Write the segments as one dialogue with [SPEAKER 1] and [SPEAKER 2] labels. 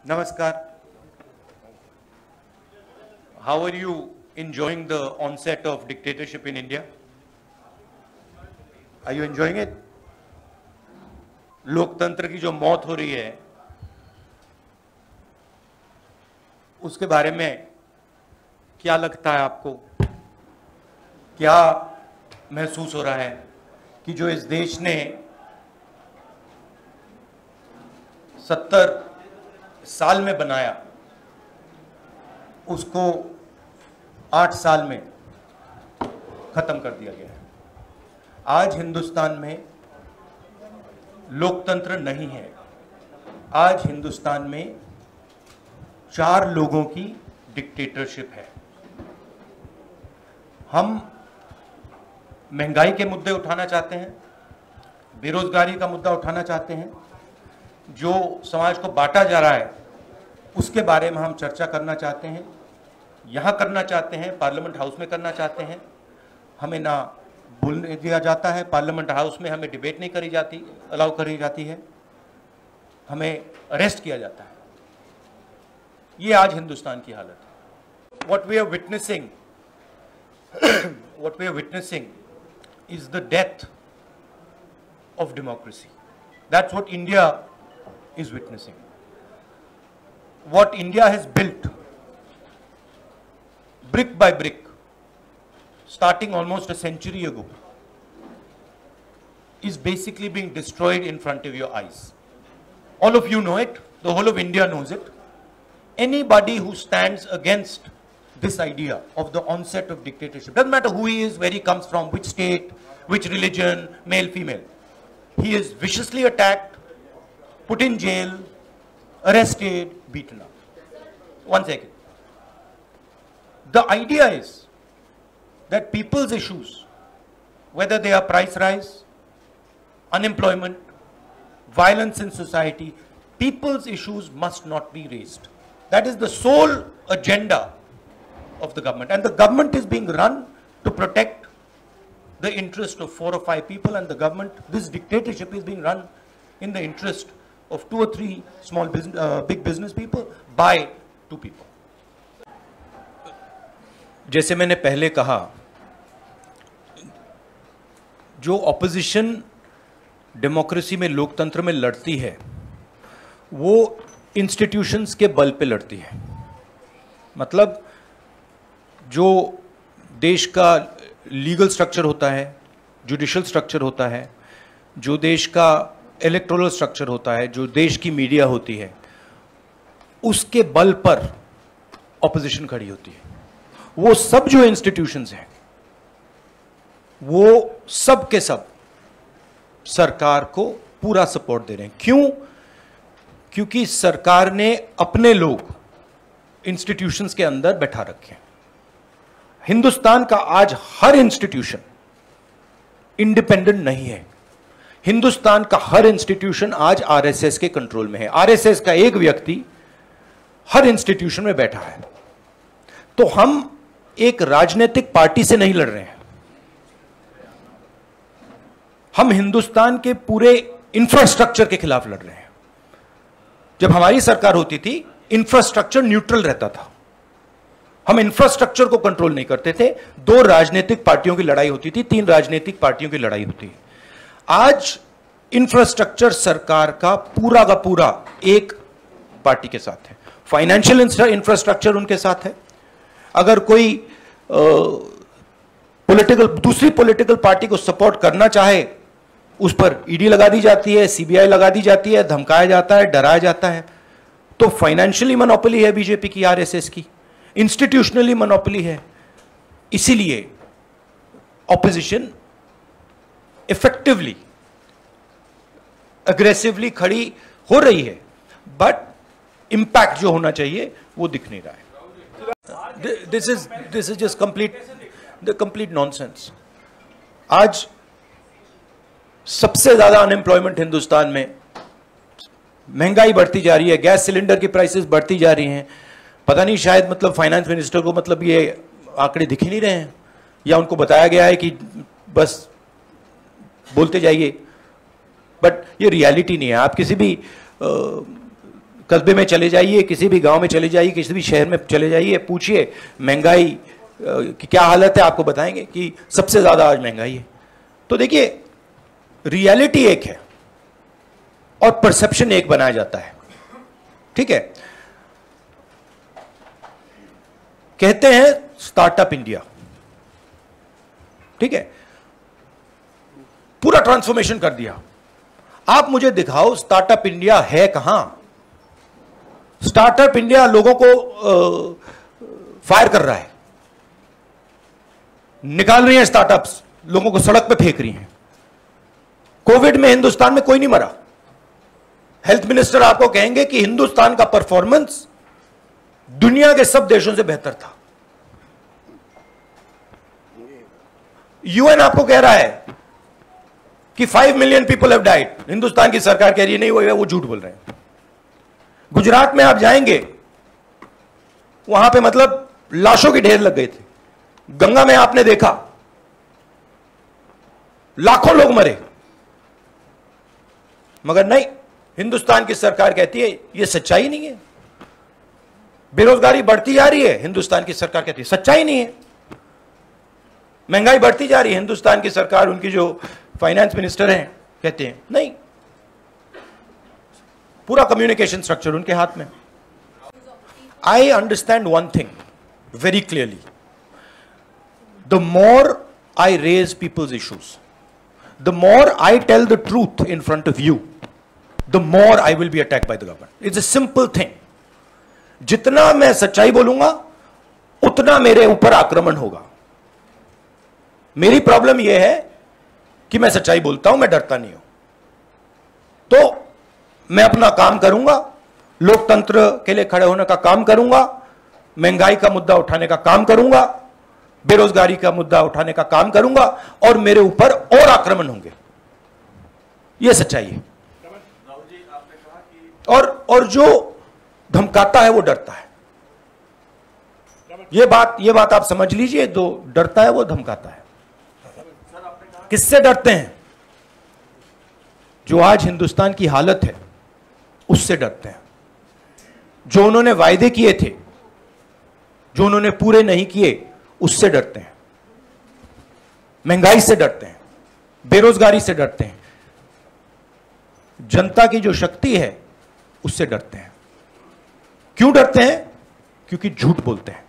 [SPEAKER 1] Namaskar. How are you enjoying the onset of dictatorship in India? Are you enjoying it? लोकतंत्र की जो मौत हो रही है उसके बारे में क्या लगता है आपको? क्या महसूस हो रहा है कि जो इस देश ने 70 साल में बनाया उसको 8 साल में खत्म कर दिया गया है? आज हिंदुस्तान में लोकतंत्र नहीं है। आज हिंदुस्तान में 4 लोगों की डिक्टेटरशिप है। हम महंगाई के मुद्दे उठाना चाहते हैं, बेरोजगारी का मुद्दा उठाना चाहते हैं, जो समाज को बांटा जा रहा है उसके बारे में हम चर्चा करना चाहते हैं, यहाँ करना चाहते हैं, पार्लियामेंट हाउस में करना चाहते हैं। हमें ना बोलने दिया जाता है, पार्लियामेंट हाउस में हमें डिबेट नहीं करी जाती, अलाउ करी जाती है, हमें अरेस्ट किया जाता है। ये आज हिंदुस्तान की हालत है। What we are witnessing is the death of democracy. That's what India is witnessing. What India has built brick by brick, starting almost a century ago, is basically being destroyed in front of your eyes. All of you know it. The whole of India knows it. Anybody who stands against this idea of the onset of dictatorship, doesn't matter who he is, where he comes from, which state, which religion, male, female, he is viciously attacked, put in jail, arrested, beaten up. One second. The idea is that people's issues, whether they are price rise, unemployment, violence in society, people's issues must not be raised. That is the sole agenda of the government. And the government is being run to protect the interest of 4 or 5 people, and the government, this dictatorship is being run in the interest of 2 or 3 small business, big business people by 2 people. जैसे मैंने पहले कहा, जो opposition democracy में, लोकतंत्र में लड़ती है, वो इंस्टीट्यूशंस के बल पे लड़ती है। मतलब जो देश का लीगल स्ट्रक्चर होता है, जुडिशल स्ट्रक्चर होता है, जो देश का इलेक्टोरल स्ट्रक्चर होता है, जो देश की मीडिया होती है, उसके बल पर ऑपोजिशन खड़ी होती है। वो सब जो इंस्टीट्यूशंस हैं, वो सब के सब सरकार को पूरा सपोर्ट दे रहे हैं। क्यों? क्योंकि सरकार ने अपने लोग इंस्टीट्यूशंस के अंदर बैठा रखे हैं। हिंदुस्तान का आज हर इंस्टीट्यूशन इंडिपेंडेंट नहीं है। हिंदुस्तान का हर इंस्टीट्यूशन आज आरएसएस के कंट्रोल में है। आरएसएस का एक व्यक्ति हर इंस्टीट्यूशन में बैठा है। तो हम एक राजनीतिक पार्टी से नहीं लड़ रहे हैं, हम हिंदुस्तान के पूरे इंफ्रास्ट्रक्चर के खिलाफ लड़ रहे हैं। जब हमारी सरकार होती थी, इंफ्रास्ट्रक्चर न्यूट्रल रहता था, हम इंफ्रास्ट्रक्चर को कंट्रोल नहीं करते थे। 2 राजनीतिक पार्टियों की लड़ाई होती थी, 3 राजनीतिक पार्टियों की लड़ाई होती है। आज इंफ्रास्ट्रक्चर सरकार का पूरा एक पार्टी के साथ है। फाइनेंशियल इंफ्रास्ट्रक्चर उनके साथ है। अगर कोई दूसरी पॉलिटिकल पार्टी को सपोर्ट करना चाहे, उस पर ईडी लगा दी जाती है, सीबीआई लगा दी जाती है, धमकाया जाता है, डराया जाता है। तो फाइनेंशियली मोनोपोली है बीजेपी की, आरएसएस की, इंस्टीट्यूशनली मोनोपोली है। इसीलिए ऑपोजिशन इफेक्टिवली, अग्रेसिवली खड़ी हो रही है, बट इंपैक्ट जो होना चाहिए वो दिख नहीं रहा है। This is just complete nonsense. आज सबसे ज्यादा अनएम्प्लॉयमेंट हिंदुस्तान में, महंगाई बढ़ती जा रही है, गैस सिलेंडर की प्राइसेस बढ़ती जा रही हैं। पता नहीं, शायद मतलब फाइनेंस मिनिस्टर को मतलब ये आंकड़े दिख ही नहीं रहे हैं, या उनको बताया गया है कि बस बोलते जाइए, बट ये रियलिटी नहीं है। आप किसी भी
[SPEAKER 2] कस्बे में चले जाइए, किसी भी गांव में चले जाइए, किसी भी शहर में चले जाइए, पूछिए महंगाई की क्या हालत है, आपको बताएंगे कि सबसे ज्यादा आज महंगाई है। तो देखिए, रियलिटी एक है और परसेप्शन एक बनाया जाता है, ठीक है। कहते हैं स्टार्टअप इंडिया, ठीक है, पूरा ट्रांसफॉर्मेशन कर दिया। आप मुझे दिखाओ स्टार्टअप इंडिया है कहां? स्टार्टअप इंडिया लोगों को फायर कर रहा है, निकाल रही है स्टार्टअप्स, लोगों को सड़क पे फेंक रही हैं। कोविड में हिंदुस्तान में कोई नहीं मरा। हेल्थ मिनिस्टर आपको कहेंगे कि हिंदुस्तान का परफॉर्मेंस दुनिया के सब देशों से बेहतर था। यूएन आपको कह रहा है कि 5 million people have died, Hindustan की सरकार कह रही है नहीं वो झूठ बोल रहे हैं। गुजरात में आप जाएंगे, वहां पे मतलब लाशों के ढेर लग गए थे। गंगा में आपने देखा लाखों लोग मरे, मगर नहीं, हिंदुस्तान की सरकार कहती है यह सच्चाई नहीं है। बेरोजगारी बढ़ती जा रही है, हिंदुस्तान की सरकार कहती है सच्चाई नहीं है। महंगाई बढ़ती जा रही है, हिंदुस्तान की सरकार, उनकी जो फाइनेंस मिनिस्टर हैं, कहते हैं नहीं। पूरा कम्युनिकेशन स्ट्रक्चर उनके हाथ में। I understand one thing very clearly, the more I raise people's issues, the more I tell the truth in front of you, the more I will be attacked by the government. It's a simple thing. जितना मैं सच्चाई बोलूंगा उतना मेरे ऊपर आक्रमण होगा। मेरी प्रॉब्लम यह है कि मैं सच्चाई बोलता हूं, मैं डरता नहीं हूं, तो मैं अपना काम करूंगा, लोकतंत्र के लिए खड़े होने का काम करूंगा, महंगाई का मुद्दा उठाने का काम करूंगा, बेरोजगारी का मुद्दा उठाने का काम करूंगा, और मेरे ऊपर और आक्रमण होंगे। यह सच्चाई है। और जो धमकाता है वो डरता है। यह बात आप समझ लीजिए, जो डरता है वो धमकाता है। किससे डरते हैं? जो आज हिंदुस्तान की हालत है उससे डरते हैं। जो उन्होंने वायदे किए थे, जो उन्होंने पूरे नहीं किए, उससे डरते हैं। महंगाई से डरते हैं, बेरोजगारी से डरते हैं, जनता की जो शक्ति है उससे डरते हैं। क्यों डरते हैं? क्योंकि झूठ बोलते हैं।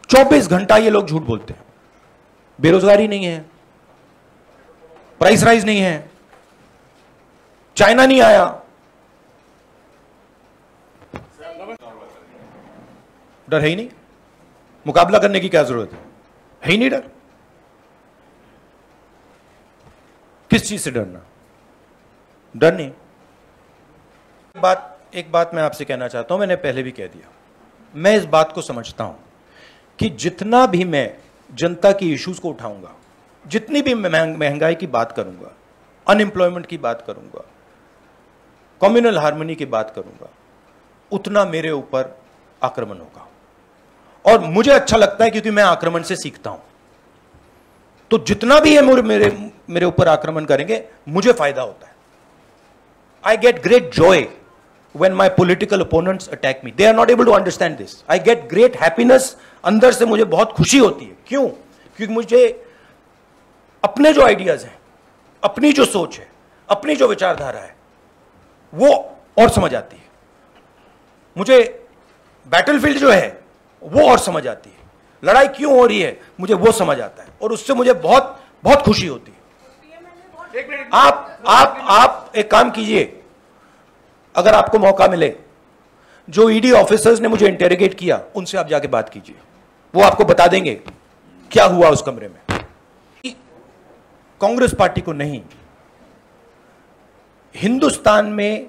[SPEAKER 2] 24 घंटा ये लोग झूठ बोलते हैं। बेरोजगारी नहीं है, प्राइस राइज नहीं है, चाइना नहीं आया, डर है ही नहीं। मुकाबला करने की क्या जरूरत है ही नहीं डर। किस चीज से डरना? डर नहीं। एक बात मैं आपसे कहना चाहता हूं, मैंने पहले भी कह दिया, मैं इस बात को समझता हूं कि जितना भी मैं जनता की इश्यूज को उठाऊंगा, जितनी भी महंगाई की बात करूंगा, अनएम्प्लॉयमेंट की बात करूंगा, कम्युनल हार्मनी की बात करूंगा, उतना मेरे ऊपर आक्रमण होगा। और मुझे अच्छा लगता है क्योंकि मैं आक्रमण से सीखता हूं। तो जितना भी है मेरे ऊपर आक्रमण करेंगे, मुझे फायदा होता है। I get great Joy when my political opponents attack me. They are not able to understand this. I get great happiness. अंदर से मुझे बहुत खुशी होती है। क्यों? क्योंकि मुझे अपने जो आइडियाज हैं, अपनी जो सोच है, अपनी जो विचारधारा है, वो और समझ आती है। मुझे बैटलफील्ड जो है वो और समझ आती है। लड़ाई क्यों हो रही है मुझे वो समझ आता है, और उससे मुझे बहुत बहुत खुशी होती है। आप एक काम कीजिए, अगर आपको मौका मिले, जो ईडी ऑफिसर्स ने मुझे इंटेरोगेट किया उनसे आप जाके बात कीजिए, वो आपको बता देंगे क्या हुआ उस कमरे में। कांग्रेस पार्टी को नहीं, हिंदुस्तान में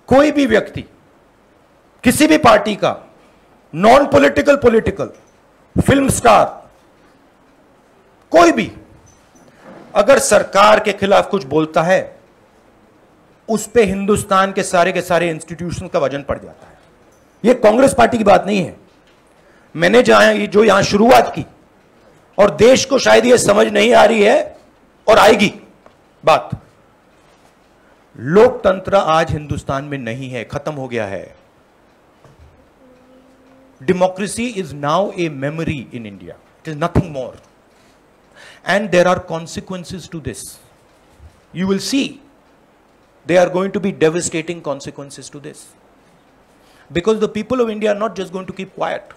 [SPEAKER 2] कोई भी व्यक्ति, किसी भी पार्टी का, non political, political, film star, कोई भी अगर सरकार के खिलाफ कुछ बोलता है, उस पे हिंदुस्तान के सारे इंस्टीट्यूशन का वजन पड़ जाता है। यह कांग्रेस पार्टी की बात नहीं है। मैंने जो यहां शुरुआत की, और देश को शायद यह समझ नहीं आ रही है और आएगी बात, लोकतंत्र आज हिंदुस्तान में नहीं है, खत्म हो गया है। democracy is now a memory in India. It is nothing more. And there are consequences to this. You will see there are going to be devastating consequences to this. Because the people of India are not just going to keep quiet.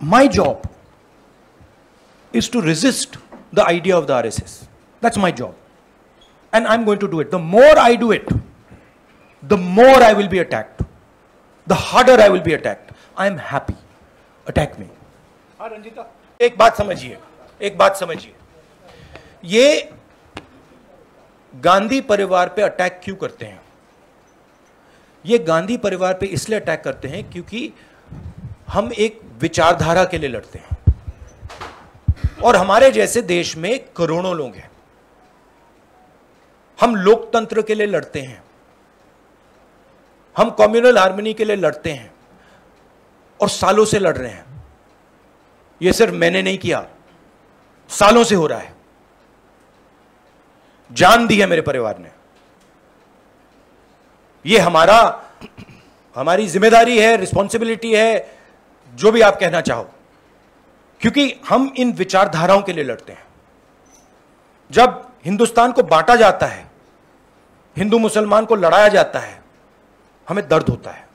[SPEAKER 2] My job is to resist the idea of the RSS. That's my job. And I'm going to do it. The more I do it, the more I will be attacked. The harder I will be attacked. I am happy. Attack me. हाँ रंजीता, एक बात समझिए. ये गांधी परिवार पे attack क्यों करते हैं? ये गांधी परिवार पे इसलिए अटैक करते हैं क्योंकि हम एक विचारधारा के लिए लड़ते हैं. और हमारे जैसे देश में करोड़ों लोग हैं. हम लोकतंत्र के लिए लड़ते हैं. हम कम्युनल हार्मनी के लिए लड़ते हैं और सालों से लड़ रहे हैं. यह सिर्फ मैंने नहीं किया, सालों से हो रहा है. जान दी है मेरे परिवार ने. यह हमारी जिम्मेदारी है, रिस्पॉन्सिबिलिटी है, जो भी आप कहना चाहो, क्योंकि हम इन विचारधाराओं के लिए लड़ते हैं. जब हिंदुस्तान को बांटा जाता है, हिंदू मुसलमान को लड़ाया जाता है, हमें दर्द होता है.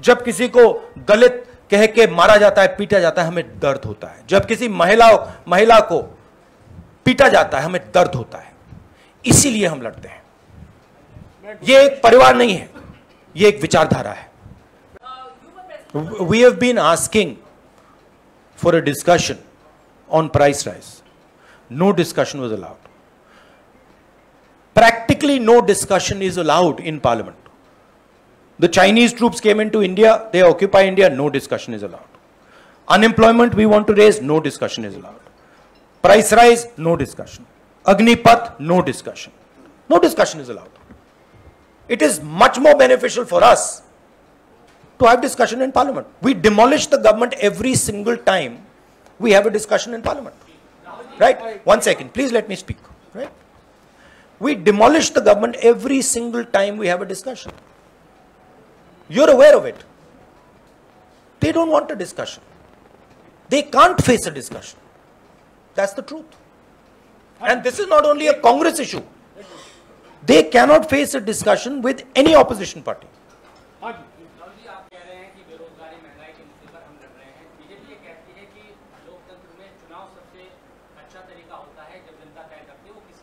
[SPEAKER 2] जब किसी को दलित कह के मारा जाता है, पीटा जाता है, हमें दर्द होता है. जब किसी महिला को पीटा जाता है, हमें दर्द होता है. इसीलिए हम लड़ते हैं. यह एक परिवार नहीं है, यह एक विचारधारा है. We have been asking for a discussion on price rise. No discussion was allowed. Practically no discussion is allowed in parliament. The Chinese troops came into India, they occupy India, no discussion is allowed. Unemployment we want to raise, no discussion is allowed. Price rise, no discussion. Agnipath, no discussion. No discussion is allowed. It is much more beneficial for us to have discussion in parliament. We demolish the government every single time we have a discussion in parliament. Right? 1 second, please let me speak. Right? We demolish the government every single time we have a discussion. You're aware of it. They don't want a discussion. They can't face a discussion. That's the truth. And this is not only a Congress issue. They cannot face a discussion with any opposition party.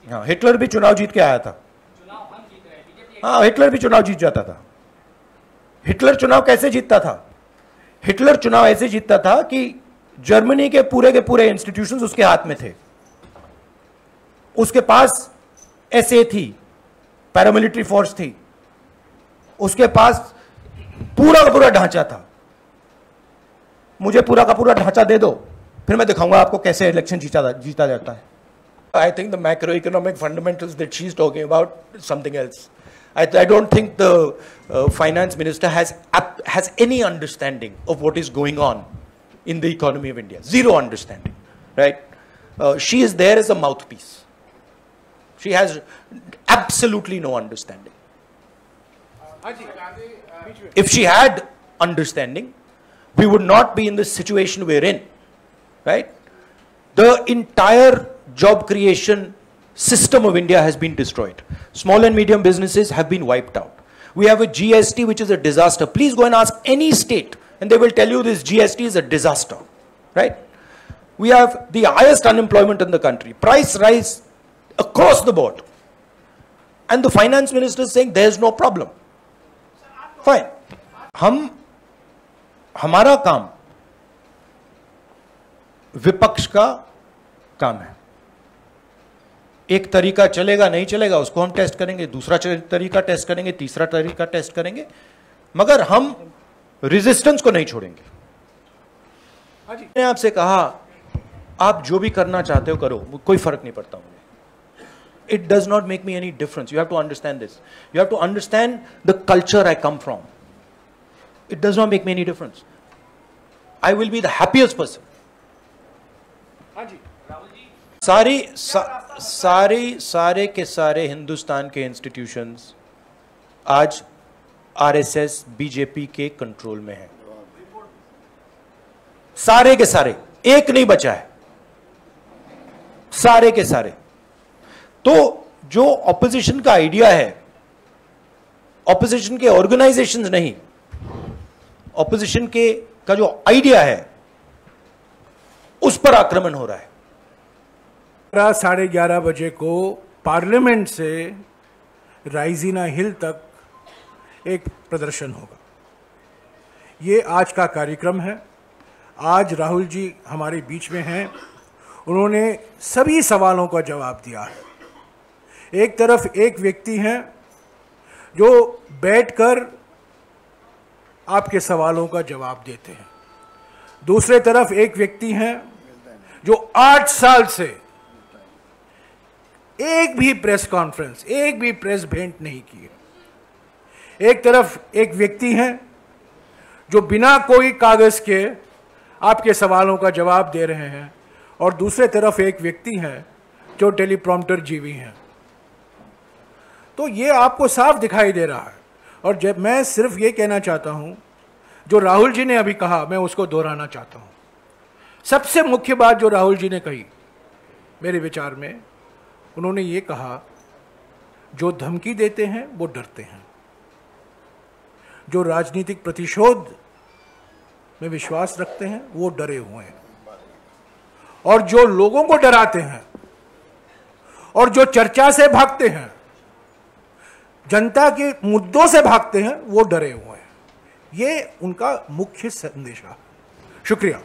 [SPEAKER 2] हाँ, Hitler भी चुनाव जीत के आया था. हाँ, Hitler भी चुनाव जीत जाता था. हिटलर चुनाव कैसे जीतता था? हिटलर चुनाव ऐसे जीतता था कि जर्मनी के पूरे इंस्टीट्यूशंस उसके हाथ में थे. उसके पास एसए थी, पैरामिलिट्री फोर्स थी, उसके पास पूरा का पूरा ढांचा था. मुझे पूरा का पूरा ढांचा दे दो, फिर मैं दिखाऊंगा आपको कैसे इलेक्शन जीता जाता है. I think the macroeconomic fundamentals that she's talking about is something else. I don't think the finance minister has any understanding of what is going on in the economy of India. Zero understanding, right? She is there as a mouthpiece. She has absolutely no understanding. If she had understanding, we would not be in the situation we're in, right? The entire job creation system of India has been destroyed. Small and medium businesses have been wiped out. We have a GST which is a disaster. Please go and ask any state and they will tell you this GST is a disaster, right? We have the highest unemployment in the country. Price rise across the board. And the finance minister is saying there is no problem. Fine. हमारा काम विपक्ष का काम है. एक तरीका चलेगा नहीं चलेगा उसको हम टेस्ट करेंगे, दूसरा तरीका टेस्ट करेंगे, तीसरा तरीका टेस्ट करेंगे, मगर हम रेजिस्टेंस को नहीं छोड़ेंगे. मैंने आपसे कहा आप जो भी करना चाहते हो करो, कोई फर्क नहीं पड़ता मुझे. It does not make me any difference. You have to understand this. You have to understand the culture I come from. It does not make me any difference. I will be the happiest person. सारे के सारे हिंदुस्तान के institutions आज RSS BJP के control में है, सारे के सारे, एक नहीं बचा है, सारे के सारे। तो जो ऑपोजिशन का आइडिया है, ऑपोजिशन के ऑर्गेनाइजेशंस नहीं, ऑपोजिशन के का जो आइडिया है उस पर आक्रमण हो रहा है।
[SPEAKER 3] 11:30 बजे को पार्लियामेंट से राइजीना हिल तक एक प्रदर्शन होगा। ये आज का कार्यक्रम है। आज राहुल जी हमारे बीच में हैं, उन्होंने सभी सवालों का जवाब दिया है। एक तरफ एक व्यक्ति हैं जो बैठकर आपके सवालों का जवाब देते हैं, दूसरे तरफ एक व्यक्ति हैं जो 8 साल से एक भी प्रेस कॉन्फ्रेंस, एक भी प्रेस भेंट नहीं की है। एक तरफ एक व्यक्ति हैं जो बिना कोई कागज के आपके सवालों का जवाब दे रहे हैं, और दूसरे तरफ एक व्यक्ति है जो टेलीप्रॉम्प्टर जीवी हैं। तो ये आपको साफ दिखाई दे रहा है। और जब मैं सिर्फ ये कहना चाहता हूं, जो राहुल जी ने अभी कहा, मैं उसको दोहराना चाहता हूं। सबसे मुख्य बात जो राहुल जी ने कही, मेरे विचार में, उन्होंने ये कहा, जो धमकी देते हैं वो डरते हैं, जो राजनीतिक प्रतिशोध में विश्वास रखते हैं वो डरे हुए हैं, और जो लोगों को डराते हैं और जो चर्चा से भागते हैं, जनता के मुद्दों से भागते हैं, वो डरे हुए हैं। ये उनका मुख्य संदेश है। शुक्रिया।